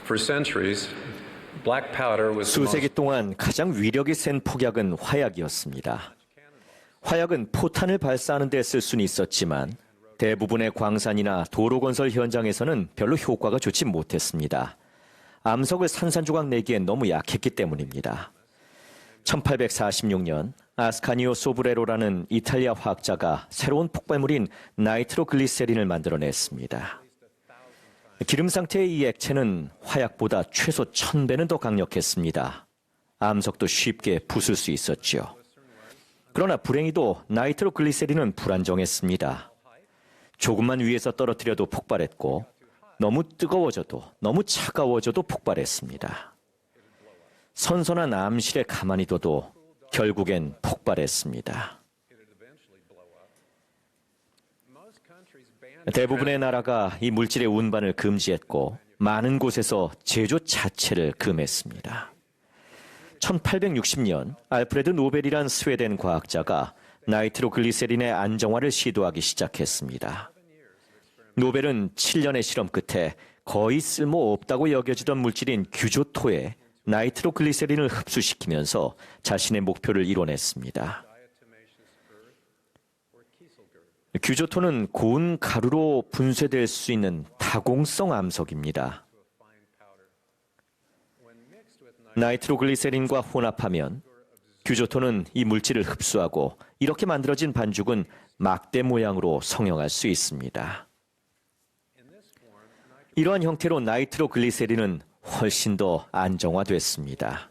For centuries, black powder was the 수세기 most 동안 가장 위력이 센 폭약은 화약이었습니다. 화약은 포탄을 발사하는 데 쓸 수는 있었지만 대부분의 광산이나 도로 건설 현장에서는 별로 효과가 좋지 못했습니다. 암석을 산산조각 내기엔 너무 약했기 때문입니다. 1846년 아스카니오 소브레로라는 이탈리아 화학자가 새로운 폭발물인 나이트로글리세린을 만들어냈습니다. 기름 상태의 이 액체는 화약보다 최소 1000배는 더 강력했습니다. 암석도 쉽게 부술 수 있었죠. 그러나 불행히도 나이트로글리세린은 불안정했습니다. 조금만 위에서 떨어뜨려도 폭발했고 너무 뜨거워져도 너무 차가워져도 폭발했습니다. 선선한 암실에 가만히 둬도 결국엔 폭발했습니다. 대부분의 나라가 이 물질의 운반을 금지했고 많은 곳에서 제조 자체를 금했습니다. 1860년 알프레드 노벨이란 스웨덴 과학자가 나이트로글리세린의 안정화를 시도하기 시작했습니다. 노벨은 7년의 실험 끝에 거의 쓸모없다고 여겨지던 물질인 규조토에 나이트로글리세린을 흡수시키면서 자신의 목표를 이뤄냈습니다. 규조토는 고운 가루로 분쇄될 수 있는 다공성 암석입니다. 나이트로글리세린과 혼합하면 규조토는 이 물질을 흡수하고 이렇게 만들어진 반죽은 막대 모양으로 성형할 수 있습니다. 이러한 형태로 나이트로글리세린은 훨씬 더 안정화됐습니다.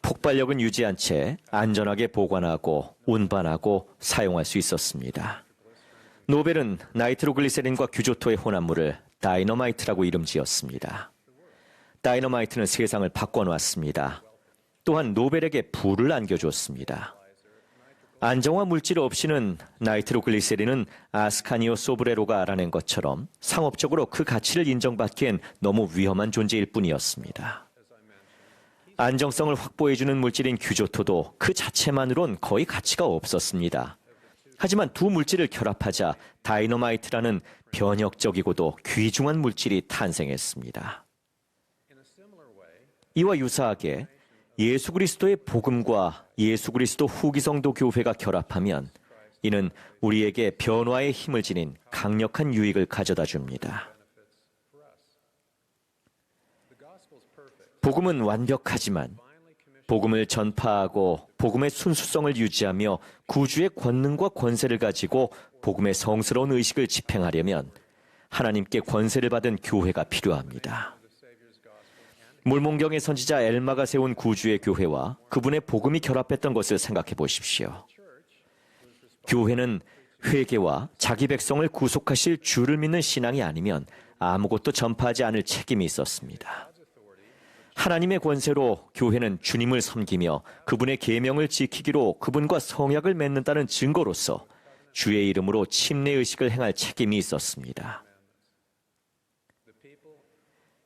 폭발력은 유지한 채 안전하게 보관하고 운반하고 사용할 수 있었습니다. 노벨은 나이트로글리세린과 규조토의 혼합물을 다이너마이트라고 이름 지었습니다. 다이너마이트는 세상을 바꿔놨습니다. 또한 노벨에게 부를 안겨줬습니다. 안정화 물질 없이는 나이트로글리세린은 아스카니오 소브레로가 알아낸 것처럼 상업적으로 그 가치를 인정받기엔 너무 위험한 존재일 뿐이었습니다. 안정성을 확보해주는 물질인 규조토도 그 자체만으론 거의 가치가 없었습니다. 하지만 두 물질을 결합하자 다이너마이트라는 변혁적이고도 귀중한 물질이 탄생했습니다. 이와 유사하게 예수 그리스도의 복음과 예수 그리스도 후기성도 교회가 결합하면 이는 우리에게 변화의 힘을 지닌 강력한 유익을 가져다 줍니다. 복음은 완벽하지만 복음을 전파하고 복음의 순수성을 유지하며 구주의 권능과 권세를 가지고 복음의 성스러운 의식을 집행하려면 하나님께 권세를 받은 교회가 필요합니다. 몰몬경의 선지자 엘마가 세운 구주의 교회와 그분의 복음이 결합했던 것을 생각해 보십시오. 교회는 회개와 자기 백성을 구속하실 주를 믿는 신앙이 아니면 아무것도 전파하지 않을 책임이 있었습니다. 하나님의 권세로 교회는 주님을 섬기며 그분의 계명을 지키기로 그분과 성약을 맺는다는 증거로서 주의 이름으로 침례의식을 행할 책임이 있었습니다.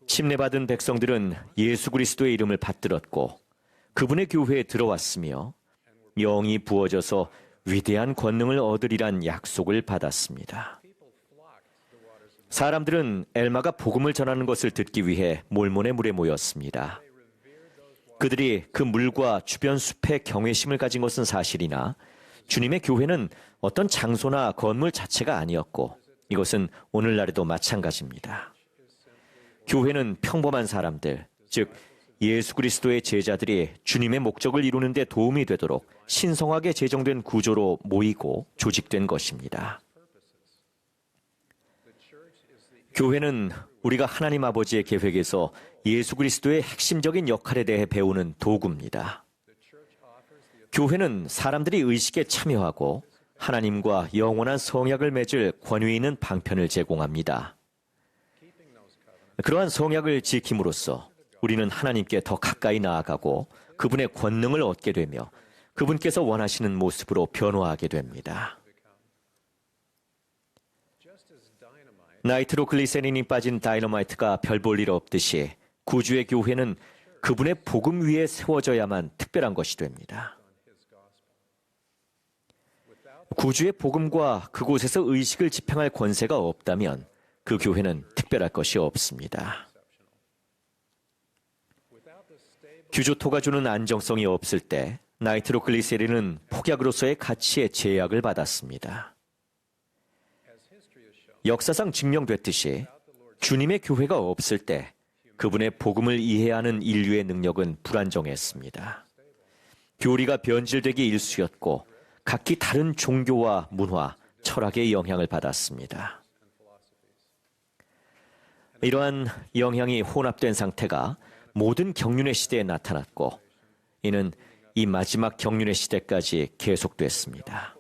침례받은 백성들은 예수 그리스도의 이름을 받들었고 그분의 교회에 들어왔으며 영이 부어져서 위대한 권능을 얻으리란 약속을 받았습니다. 사람들은 엘마가 복음을 전하는 것을 듣기 위해 몰몬의 물에 모였습니다. 그들이 그 물과 주변 숲에 경외심을 가진 것은 사실이나 주님의 교회는 어떤 장소나 건물 자체가 아니었고 이것은 오늘날에도 마찬가지입니다. 교회는 평범한 사람들, 즉 예수 그리스도의 제자들이 주님의 목적을 이루는 데 도움이 되도록 신성하게 제정된 구조로 모이고 조직된 것입니다. 교회는 우리가 하나님 아버지의 계획에서 예수 그리스도의 핵심적인 역할에 대해 배우는 도구입니다. 교회는 사람들이 의식에 참여하고 하나님과 영원한 성약을 맺을 권위 있는 방편을 제공합니다. 그러한 성약을 지킴으로써 우리는 하나님께 더 가까이 나아가고 그분의 권능을 얻게 되며 그분께서 원하시는 모습으로 변화하게 됩니다. 나이트로글리세린이 빠진 다이너마이트가 별 볼 일 없듯이 구주의 교회는 그분의 복음 위에 세워져야만 특별한 것이 됩니다. 구주의 복음과 그곳에서 의식을 집행할 권세가 없다면 그 교회는 특별할 것이 없습니다. 규조토가 주는 안정성이 없을 때 나이트로글리세린은 폭약으로서의 가치에 제약을 받았습니다. 역사상 증명됐듯이 주님의 교회가 없을 때 그분의 복음을 이해하는 인류의 능력은 불안정했습니다. 교리가 변질되기 일쑤였고 각기 다른 종교와 문화, 철학의 영향을 받았습니다. 이러한 영향이 혼합된 상태가 모든 경륜의 시대에 나타났고 이는 이 마지막 경륜의 시대까지 계속됐습니다.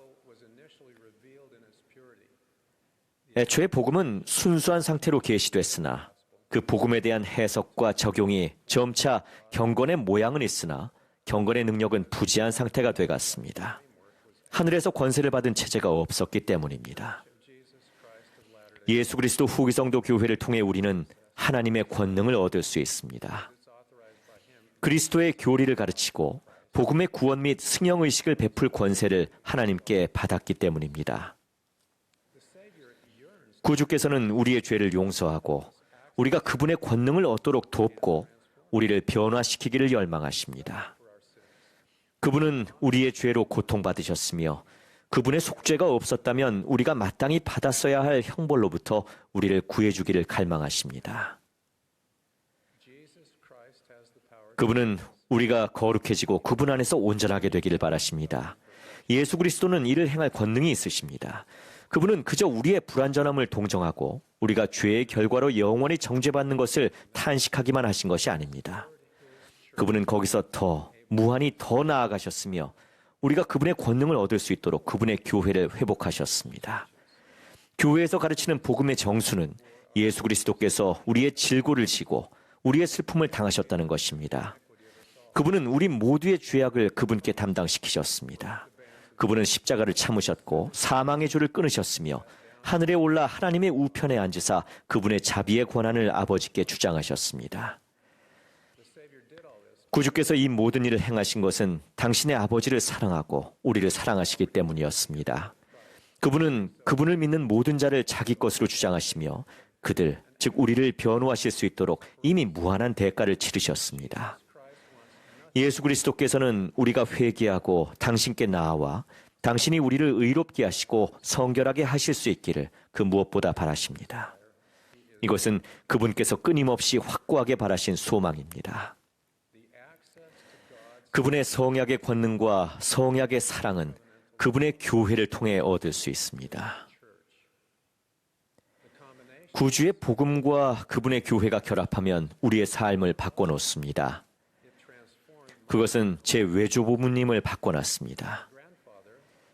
애초에 복음은 순수한 상태로 계시됐으나 그 복음에 대한 해석과 적용이 점차 경건의 모양은 있으나 경건의 능력은 부재한 상태가 돼갔습니다. 하늘에서 권세를 받은 체제가 없었기 때문입니다. 예수 그리스도 후기성도 교회를 통해 우리는 하나님의 권능을 얻을 수 있습니다. 그리스도의 교리를 가르치고 복음의 구원 및 승영의식을 베풀 권세를 하나님께 받았기 때문입니다. 구주께서는 우리의 죄를 용서하고 우리가 그분의 권능을 얻도록 돕고 우리를 변화시키기를 열망하십니다. 그분은 우리의 죄로 고통받으셨으며 그분의 속죄가 없었다면 우리가 마땅히 받았어야 할 형벌로부터 우리를 구해주기를 갈망하십니다. 그분은 우리가 거룩해지고 그분 안에서 온전하게 되기를 바라십니다. 예수 그리스도는 이를 행할 권능이 있으십니다. 그분은 그저 우리의 불완전함을 동정하고 우리가 죄의 결과로 영원히 정죄받는 것을 탄식하기만 하신 것이 아닙니다. 그분은 거기서 무한히 더 나아가셨으며 우리가 그분의 권능을 얻을 수 있도록 그분의 교회를 회복하셨습니다. 교회에서 가르치는 복음의 정수는 예수 그리스도께서 우리의 질고를 지고 우리의 슬픔을 당하셨다는 것입니다. 그분은 우리 모두의 죄악을 그분께 담당시키셨습니다. 그분은 십자가를 참으셨고 사망의 줄을 끊으셨으며 하늘에 올라 하나님의 우편에 앉으사 그분의 자비의 권한을 아버지께 주장하셨습니다. 구주께서 이 모든 일을 행하신 것은 당신의 아버지를 사랑하고 우리를 사랑하시기 때문이었습니다. 그분은 그분을 믿는 모든 자를 자기 것으로 주장하시며 그들, 즉 우리를 변호하실 수 있도록 이미 무한한 대가를 치르셨습니다. 예수 그리스도께서는 우리가 회개하고 당신께 나아와 당신이 우리를 의롭게 하시고 성결하게 하실 수 있기를 그 무엇보다 바라십니다. 이것은 그분께서 끊임없이 확고하게 바라신 소망입니다. 그분의 성약의 권능과 성약의 사랑은 그분의 교회를 통해 얻을 수 있습니다. 구주의 복음과 그분의 교회가 결합하면 우리의 삶을 바꿔놓습니다. 그것은 제 외조부모님을 바꿔놨습니다.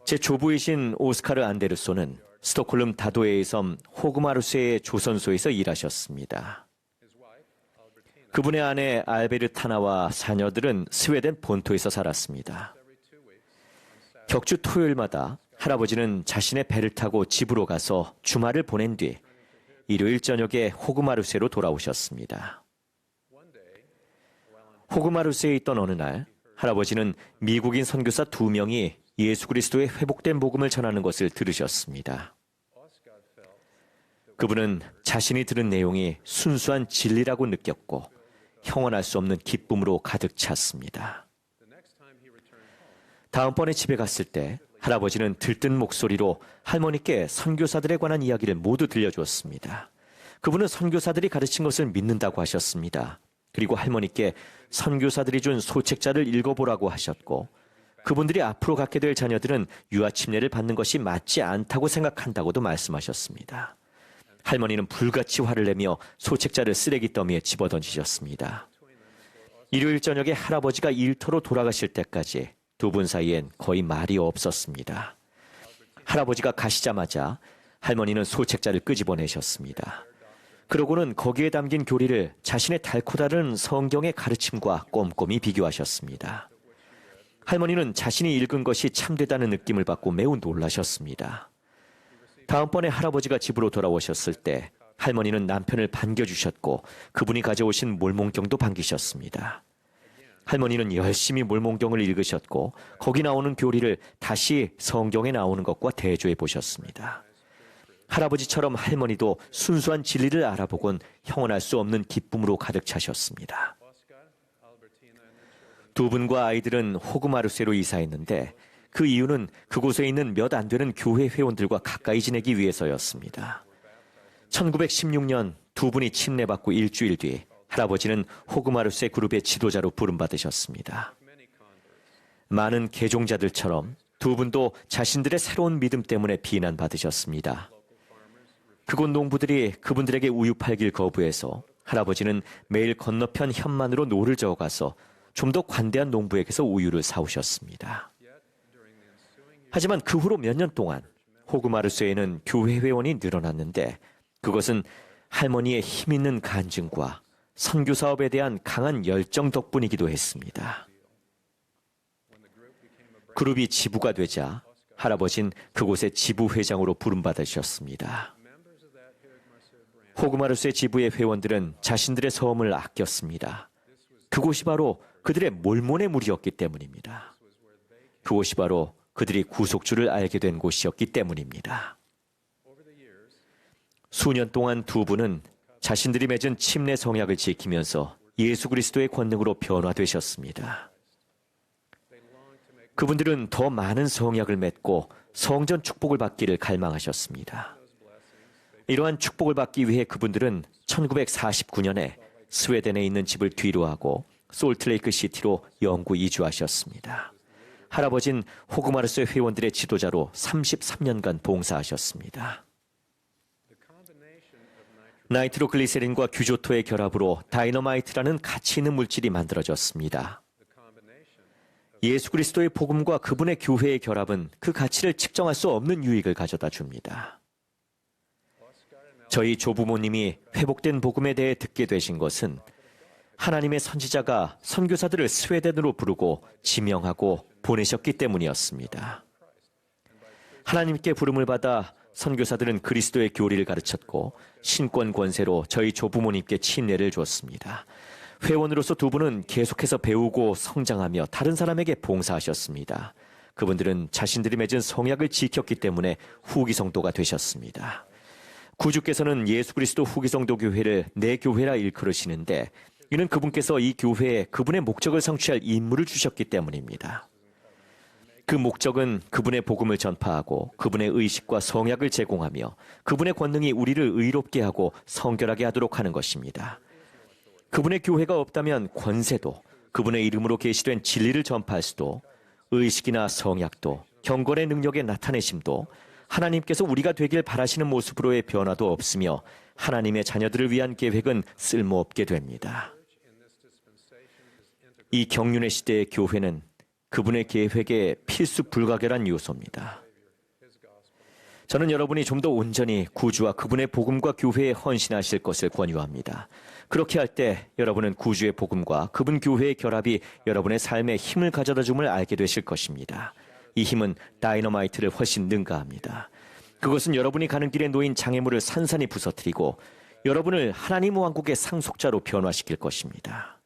제 조부이신 오스카르 안데르소는 스톡홀름 다도해의 섬 호그마루스의 조선소에서 일하셨습니다. 그분의 아내 알베르타나와 자녀들은 스웨덴 본토에서 살았습니다. 격주 토요일마다 할아버지는 자신의 배를 타고 집으로 가서 주말을 보낸 뒤 일요일 저녁에 호그마루스로 돌아오셨습니다. 호그마루스에 있던 어느 날 할아버지는 미국인 선교사 2명이 예수 그리스도의 회복된 복음을 전하는 것을 들으셨습니다. 그분은 자신이 들은 내용이 순수한 진리라고 느꼈고 형언할 수 없는 기쁨으로 가득 찼습니다. 다음번에 집에 갔을 때 할아버지는 들뜬 목소리로 할머니께 선교사들에 관한 이야기를 모두 들려주었습니다. 그분은 선교사들이 가르친 것을 믿는다고 하셨습니다. 그리고 할머니께 선교사들이 준 소책자를 읽어보라고 하셨고 그분들이 앞으로 갖게 될 자녀들은 유아침례를 받는 것이 맞지 않다고 생각한다고도 말씀하셨습니다. 할머니는 불같이 화를 내며 소책자를 쓰레기 더미에 집어던지셨습니다. 일요일 저녁에 할아버지가 일터로 돌아가실 때까지 두 분 사이엔 거의 말이 없었습니다. 할아버지가 가시자마자 할머니는 소책자를 끄집어내셨습니다. 그러고는 거기에 담긴 교리를 자신의 달코 다른 성경의 가르침과 꼼꼼히 비교하셨습니다. 할머니는 자신이 읽은 것이 참되다는 느낌을 받고 매우 놀라셨습니다. 다음번에 할아버지가 집으로 돌아오셨을 때 할머니는 남편을 반겨주셨고 그분이 가져오신 몰몬경도 반기셨습니다. 할머니는 열심히 몰몬경을 읽으셨고 거기 나오는 교리를 다시 성경에 나오는 것과 대조해 보셨습니다. 할아버지처럼 할머니도 순수한 진리를 알아보곤 형언할 수 없는 기쁨으로 가득 차셨습니다. 두 분과 아이들은 호그마르세로 이사했는데 그 이유는 그곳에 있는 몇 안 되는 교회 회원들과 가까이 지내기 위해서였습니다. 1916년 두 분이 침례받고 일주일 뒤 할아버지는 호그마르세 그룹의 지도자로 부름받으셨습니다. 많은 개종자들처럼 두 분도 자신들의 새로운 믿음 때문에 비난받으셨습니다. 그곳 농부들이 그분들에게 우유 팔길 거부해서 할아버지는 매일 건너편 현만으로 노를 저어가서 좀 더 관대한 농부에게서 우유를 사오셨습니다. 하지만 그 후로 몇 년 동안 호그마르세에는 교회 회원이 늘어났는데 그것은 할머니의 힘있는 간증과 선교 사업에 대한 강한 열정 덕분이기도 했습니다. 그룹이 지부가 되자 할아버진 그곳의 지부회장으로 부름받으셨습니다. 호그마르세 지부의 회원들은 자신들의 섬을 아꼈습니다. 그곳이 바로 그들의 몰몬의 무리였기 때문입니다. 그곳이 바로 그들이 구속주를 알게 된 곳이었기 때문입니다. 수년 동안 두 분은 자신들이 맺은 침례 성약을 지키면서 예수 그리스도의 권능으로 변화되셨습니다. 그분들은 더 많은 성약을 맺고 성전 축복을 받기를 갈망하셨습니다. 이러한 축복을 받기 위해 그분들은 1949년에 스웨덴에 있는 집을 뒤로하고 솔트레이크 시티로 영구 이주하셨습니다. 할아버진 호그마르세 회원들의 지도자로 33년간 봉사하셨습니다. 나이트로글리세린과 규조토의 결합으로 다이너마이트라는 가치 있는 물질이 만들어졌습니다. 예수 그리스도의 복음과 그분의 교회의 결합은 그 가치를 측정할 수 없는 유익을 가져다 줍니다. 저희 조부모님이 회복된 복음에 대해 듣게 되신 것은 하나님의 선지자가 선교사들을 스웨덴으로 부르고 지명하고 보내셨기 때문이었습니다. 하나님께 부름을 받아 선교사들은 그리스도의 교리를 가르쳤고 신권 권세로 저희 조부모님께 침례를 줬습니다. 회원으로서 두 분은 계속해서 배우고 성장하며 다른 사람에게 봉사하셨습니다. 그분들은 자신들이 맺은 성약을 지켰기 때문에 후기 성도가 되셨습니다. 구주께서는 예수 그리스도 후기 성도 교회를 내 교회라 일컬으시는데 이는 그분께서 이 교회에 그분의 목적을 성취할 임무를 주셨기 때문입니다. 그 목적은 그분의 복음을 전파하고 그분의 의식과 성약을 제공하며 그분의 권능이 우리를 의롭게 하고 성결하게 하도록 하는 것입니다. 그분의 교회가 없다면 권세도 그분의 이름으로 계시된 진리를 전파할 수도 의식이나 성약도 경건의 능력의 나타내심도 하나님께서 우리가 되길 바라시는 모습으로의 변화도 없으며 하나님의 자녀들을 위한 계획은 쓸모없게 됩니다. 이 경륜의 시대의 교회는 그분의 계획의 필수 불가결한 요소입니다. 저는 여러분이 좀 더 온전히 구주와 그분의 복음과 교회에 헌신하실 것을 권유합니다. 그렇게 할 때 여러분은 구주의 복음과 그분 교회의 결합이 여러분의 삶에 힘을 가져다 줌을 알게 되실 것입니다. 이 힘은 다이너마이트를 훨씬 능가합니다. 그것은 여러분이 가는 길에 놓인 장애물을 산산히 부서뜨리고 여러분을 하나님 왕국의 상속자로 변화시킬 것입니다.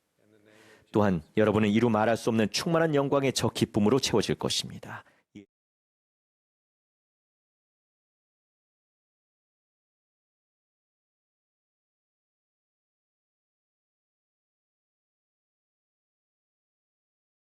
또한 여러분은 이루 말할 수 없는 충만한 영광의 저 기쁨으로 채워질 것입니다.